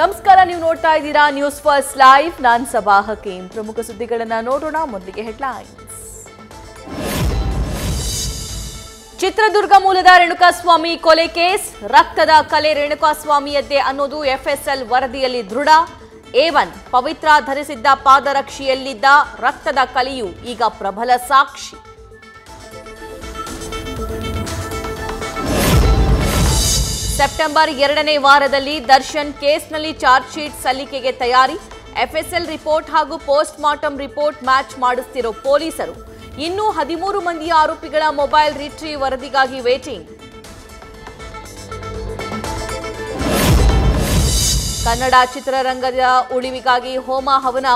ನಮಸ್ಕಾರ, ನೀವು ನೋಡ್ತಾ ಇದ್ದೀರಾ ನ್ಯೂಸ್ ಫಸ್ಟ್ ಲೈವ್. ನಾನು ಸಬಾ ಹಕೀಂ. ಪ್ರಮುಖ ಸುದ್ದಿಗಳನ್ನು ನೋಡೋಣ. ಮೊದಲಿಗೆ ಹೆಡ್ಲೈನ್ಸ್. ಚಿತ್ರದುರ್ಗ ಮೂಲದ ರೇಣುಕಾಸ್ವಾಮಿ ಕೊಲೆ ಕೇಸ್, ರಕ್ತದ ಕಲೆ ರೇಣುಕಾಸ್ವಾಮಿಯದ್ದೇ ಅನ್ನೋದು ಎಫ್ಎಸ್ಎಲ್ ವರದಿಯಲ್ಲಿ ದೃಢ. A1 ಪವಿತ್ರ ಧರಿಸಿದ್ದ ಪಾದರಕ್ಷೆಯಲ್ಲಿದ್ದ ರಕ್ತದ ಕಲೆಯು ಈಗ ಪ್ರಬಲ ಸಾಕ್ಷಿ. ಸೆಪ್ಟೆಂಬರ್ 2ನೇ ವಾರದಲ್ಲಿ ದರ್ಶನ್ ಕೇಸ್ನಲ್ಲಿ ಚಾರ್ಜ್ ಶೀಟ್ ಸಲ್ಲಿಕೆಗೆ ತಯಾರಿ. ಎಫ್ಎಸ್ಎಲ್ ರಿಪೋರ್ಟ್ ಹಾಗೂ ಪೋಸ್ಟ್ ಮಾರ್ಟಂ ರಿಪೋರ್ಟ್ ಮ್ಯಾಚ್ ಮಾಡಿಸ್ತಿರೋ ಪೊಲೀಸರು. ಇನ್ನೂ 13 ಮಂದಿ ಆರೋಪಿಗಳ ಮೊಬೈಲ್ ರಿಟ್ರೀವ್ ವರದಿಗಾಗಿ ವೇಟಿಂಗ್. ಕನ್ನಡ ಚಿತ್ರರಂಗದ ಉಳಿವಿಗಾಗಿ ಹೋಮ ಹವನ.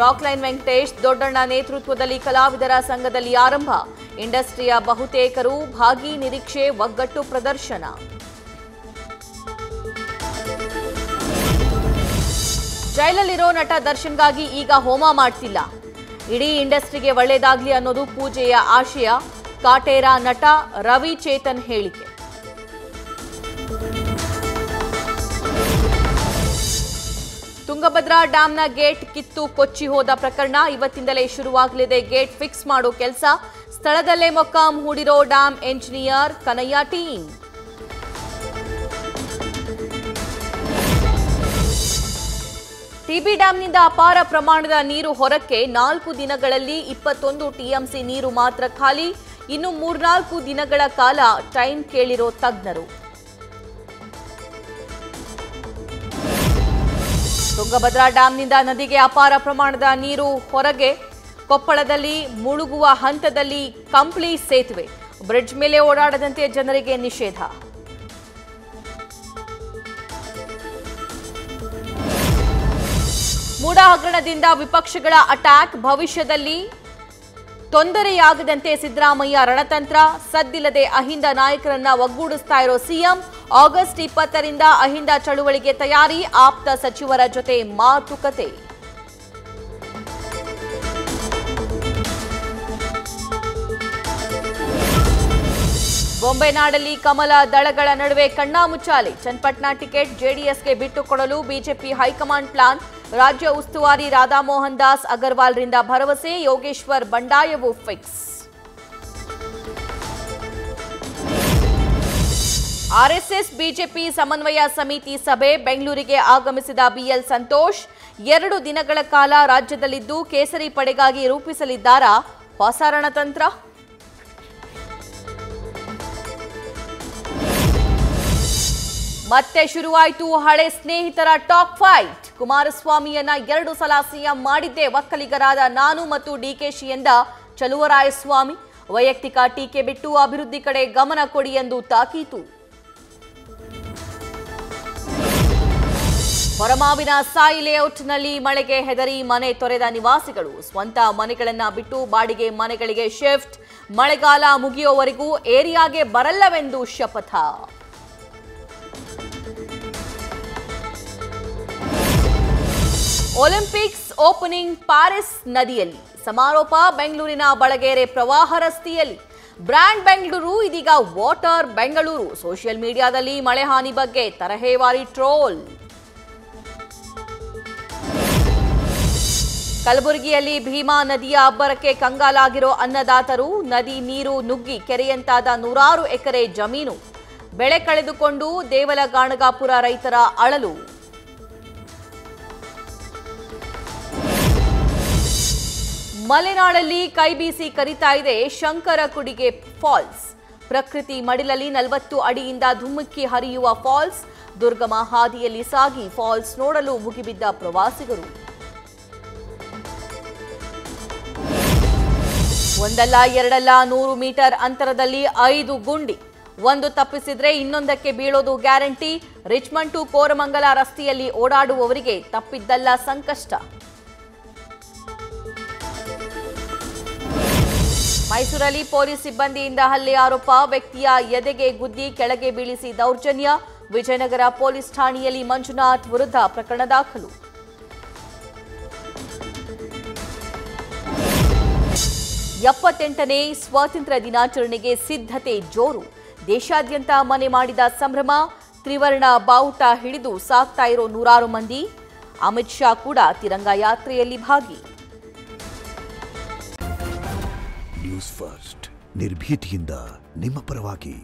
ರಾಕ್ಲೈನ್ ವೆಂಕಟೇಶ್ ದೊಡ್ಡಣ್ಣ ನೇತೃತ್ವದಲ್ಲಿ ಕಲಾವಿದರ ಸಂಘದಲ್ಲಿ ಆರಂಭ. ಇಂಡಸ್ಟ್ರಿಯ ಬಹುತೇಕರು ಭಾಗಿ, ನಿರೀಕ್ಷೆ, ಒಗ್ಗಟ್ಟು ಪ್ರದರ್ಶನ. ಜೈಲಲ್ಲಿರೋ ನಟ ದರ್ಶನ್ಗಾಗಿ ಈಗ ಹೋಮ ಮಾಡ್ತಿಲ್ಲ, ಇಡೀ ಇಂಡಸ್ಟ್ರಿಗೆ ಒಳ್ಳೆಯದಾಗ್ಲಿ ಅನ್ನೋದು ಪೂಜೆಯ ಆಶಯ. ಕಾಟೇರ ನಟ ರವಿ ಚೇತನ್ ಹೇಳಿಕೆ. ತುಂಗಭದ್ರಾ ಡ್ಯಾಂನ ಗೇಟ್ ಕಿತ್ತು ಕೊಚ್ಚಿ ಹೋದ ಪ್ರಕರಣ. ಇವತ್ತಿಂದಲೇ ಶುರುವಾಗಲಿದೆ ಗೇಟ್ ಫಿಕ್ಸ್ ಮಾಡೋ ಕೆಲಸ. ಸ್ಥಳದಲ್ಲೇ ಮೊಕ್ಕಾಂ ಹೂಡಿರೋ ಡ್ಯಾಂ ಎಂಜಿನಿಯರ್ ಕನಯ್ಯ ಟೀಮ್. ಟಿಬಿ ಡ್ಯಾಂನಿಂದ ಅಪಾರ ಪ್ರಮಾಣದ ನೀರು ಹೊರಕ್ಕೆ. 4 ದಿನಗಳಲ್ಲಿ 21 ಟಿಎಂಸಿ ನೀರು ಮಾತ್ರ ಖಾಲಿ. ಇನ್ನು 3-4 ದಿನಗಳ ಕಾಲ ಟೈಮ್ ಕೇಳಿರೋ ತಜ್ಞರು. ತುಂಗಭದ್ರಾ ಡ್ಯಾಂನಿಂದ ನದಿಗೆ ಅಪಾರ ಪ್ರಮಾಣದ ನೀರು ಹೊರಗೆ. ಕೊಪ್ಪಳದಲ್ಲಿ ಮುಳುಗುವ ಹಂತದಲ್ಲಿ ಕಂಪ್ಲಿ ಸೇತುವೆ. ಬ್ರಿಡ್ಜ್ ಮೇಲೆ ಓಡಾಡದಂತೆ ಜನರಿಗೆ ನಿಷೇಧ. ಮೂಡ ಹಗರಣದಿಂದ ವಿಪಕ್ಷಗಳ ಅಟ್ಯಾಕ್. ಭವಿಷ್ಯದಲ್ಲಿ ತೊಂದರೆಯಾಗದಂತೆ ಸಿದ್ದರಾಮಯ್ಯ ರಣತಂತ್ರ. ಸದ್ದಿಲ್ಲದೆ ಅಹಿಂದ ನಾಯಕರನ್ನ ಒಗ್ಗೂಡಿಸ್ತಾ ಇರೋ ಸಿಎಂ. ಆಗಸ್ಟ್ 20ರಿಂದ ಅಹಿಂದ ಚಳುವಳಿಗೆ ತಯಾರಿ. ಆಪ್ತ ಸಚಿವರ ಜೊತೆ ಮಾತುಕತೆ. ಬೊಂಬೆನಾಡಲ್ಲಿ ಕಮಲ ದಳಗಳ ನಡುವೆ ಕಣ್ಣಾಮುಚ್ಚಾಲೆ. ಚನ್ನಪಟ್ಟಣ ಟಿಕೆಟ್ ಜೆಡಿಎಸ್ಗೆ ಬಿಟ್ಟುಕೊಡಲು ಬಿಜೆಪಿ ಹೈಕಮಾಂಡ್ ಪ್ಲಾನ್. ರಾಜ್ಯ ಉಸ್ತುವಾರಿ ರಾಧಾಮೋಹನ್ ದಾಸ್ ಅಗರ್ವಾಲ್ರಿಂದ ಭರವಸೆ. ಯೋಗೇಶ್ವರ್ ಬಂಡಾಯವು ಫಿಕ್ಸ್. ಆರ್ಎಸ್ಎಸ್ ಬಿಜೆಪಿ ಸಮನ್ವಯ ಸಮಿತಿ ಸಭೆ. ಬೆಂಗಳೂರಿಗೆ ಆಗಮಿಸಿದ ಬಿಎಲ್ ಸಂತೋಷ್. 2 ದಿನಗಳ ಕಾಲ ರಾಜ್ಯದಲ್ಲಿದ್ದು ಕೇಸರಿ ಪಡೆಗಾಗಿ ರೂಪಿಸಲಿದ್ದಾರಾ ಹೊಸ ರಣತಂತ್ರ? ಮತ್ತೆ ಶುರುವಾಯಿತು ಹಳೆ ಸ್ನೇಹಿತರ ಟಾಕ್ ಫೈಟ್. ಕುಮಾರಸ್ವಾಮಿಯನ್ನ 2 ಸಲ ಸಿಎಂ ಮಾಡಿದ್ದೇ ಒಕ್ಕಲಿಗರಾದ ನಾನು ಮತ್ತು ಡಿಕೆಶಿ ಎಂದ ಚಲುವರಾಯಸ್ವಾಮಿ. ವೈಯಕ್ತಿಕ ಟೀಕೆ ಬಿಟ್ಟು ಅಭಿವೃದ್ಧಿ ಕಡೆ ಗಮನ ಕೊಡಿ ಎಂದು ತಾಕೀತು. ಹೊರಮಾವಿನ ಸಾಯಿ ಲೇಔಟ್ನಲ್ಲಿ ಮಳೆಗೆ ಹೆದರಿ ಮನೆ ತೊರೆದ ನಿವಾಸಿಗಳು. ಸ್ವಂತ ಮನೆಗಳನ್ನ ಬಿಟ್ಟು ಬಾಡಿಗೆ ಮನೆಗಳಿಗೆ ಶಿಫ್ಟ್. ಮಳೆಗಾಲ ಮುಗಿಯುವವರೆಗೂ ಏರಿಯಾಗೆ ಬರಲ್ಲವೆಂದು ಶಪಥ. ಒಲಿಂಪಿಕ್ಸ್ ಓಪನಿಂಗ್ ಪ್ಯಾರಿಸ್ ನದಿಯಲ್ಲಿ. ಸಮಾರೋಪ ಬೆಂಗಳೂರಿನ ಬಳಗೇರೆ ಪ್ರವಾಹ ರಸ್ತೆಯಲ್ಲಿ. ಬ್ರ್ಯಾಂಡ್ ಬೆಂಗಳೂರು ಇದೀಗ ವಾಟರ್ ಬೆಂಗಳೂರು. ಸೋಷಿಯಲ್ ಮೀಡಿಯಾದಲ್ಲಿ ಮಳೆ ಹಾನಿ ಬಗ್ಗೆ ತರಹೇವಾರಿ ಟ್ರೋಲ್. ಕಲಬುರಗಿಯಲ್ಲಿ ಭೀಮಾ ನದಿಯ ಅಬ್ಬರಕ್ಕೆ ಕಂಗಾಲಾಗಿರೋ ಅನ್ನದಾತರು. ನದಿ ನೀರು ನುಗ್ಗಿ ಕೆರೆಯಂತಾದ 100 ಎಕರೆ ಜಮೀನು. ಬೆಳೆ ಕಳೆದುಕೊಂಡು ದೇವಲಗಾಣಗಾಪುರ ರೈತರ ಅಳಲು. ಮಲೆನಾಡಲ್ಲಿ ಕೈಬೀಸಿ ಕರಿತಾ ಇದೆ ಶಂಕರಕುಡಿಗೆ ಫಾಲ್ಸ್. ಪ್ರಕೃತಿ ಮಡಿಲಲ್ಲಿ 40 ಅಡಿಯಿಂದ ಧುಮುಕಿ ಹರಿಯುವ ಫಾಲ್ಸ್. ದುರ್ಗಮ ಹಾದಿಯಲ್ಲಿ ಸಾಗಿ ಫಾಲ್ಸ್ ನೋಡಲು ಮುಗಿಬಿದ್ದ ಪ್ರವಾಸಿಗರು. ಒಂದಲ್ಲ ಎರಡಲ್ಲ 100 ಮೀಟರ್ ಅಂತರದಲ್ಲಿ 5 ಗುಂಡಿ. ಒಂದು ತಪ್ಪಿಸಿದ್ರೆ ಇನ್ನೊಂದಕ್ಕೆ ಬೀಳೋದು ಗ್ಯಾರಂಟಿ. ರಿಚ್ಮಂಡ್ ಟು ಕೋರಮಂಗಲ ರಸ್ತೆಯಲ್ಲಿ ಓಡಾಡುವವರಿಗೆ ತಪ್ಪಿದ್ದಲ್ಲ ಸಂಕಷ್ಟ. ಮೈಸೂರಲ್ಲಿ ಪೊಲೀಸ್ ಸಿಬ್ಬಂದಿಯಿಂದ ಹಲ್ಲೆ ಆರೋಪ. ವ್ಯಕ್ತಿಯ ಎದೆಗೆ ಗುದ್ದಿ ಕೆಳಗೆ ಬೀಳಿಸಿ ದೌರ್ಜನ್ಯ. ವಿಜಯನಗರ ಪೊಲೀಸ್ ಠಾಣೆಯಲ್ಲಿ ಮಂಜುನಾಥ್ ವಿರುದ್ಧ ಪ್ರಕರಣ ದಾಖಲು. 78ನೇ ಸ್ವಾತಂತ್ರ್ಯ ದಿನಾಚರಣೆಗೆ ಸಿದ್ಧತೆ ಜೋರು. ದೇಶಾದ್ಯಂತ ಮನೆ ಮಾಡಿದ ಸಂಭ್ರಮ. ತ್ರಿವರ್ಣ ಬಾವುಟ ಹಿಡಿದು ಸಾಕ್ತಾ ಇರೋ ನೂರಾರು ಮಂದಿ. ಅಮಿತ್ ಶಾ ಕೂಡ ತಿರಂಗ ಯಾತ್ರೆಯಲ್ಲಿ ಭಾಗಿ. ನ್ಯೂಸ್ ಫಸ್ಟ್ ನಿರ್ಭೀತಿಯಿಂದ ನಿಮ್ಮ ಪರವಾಗಿ.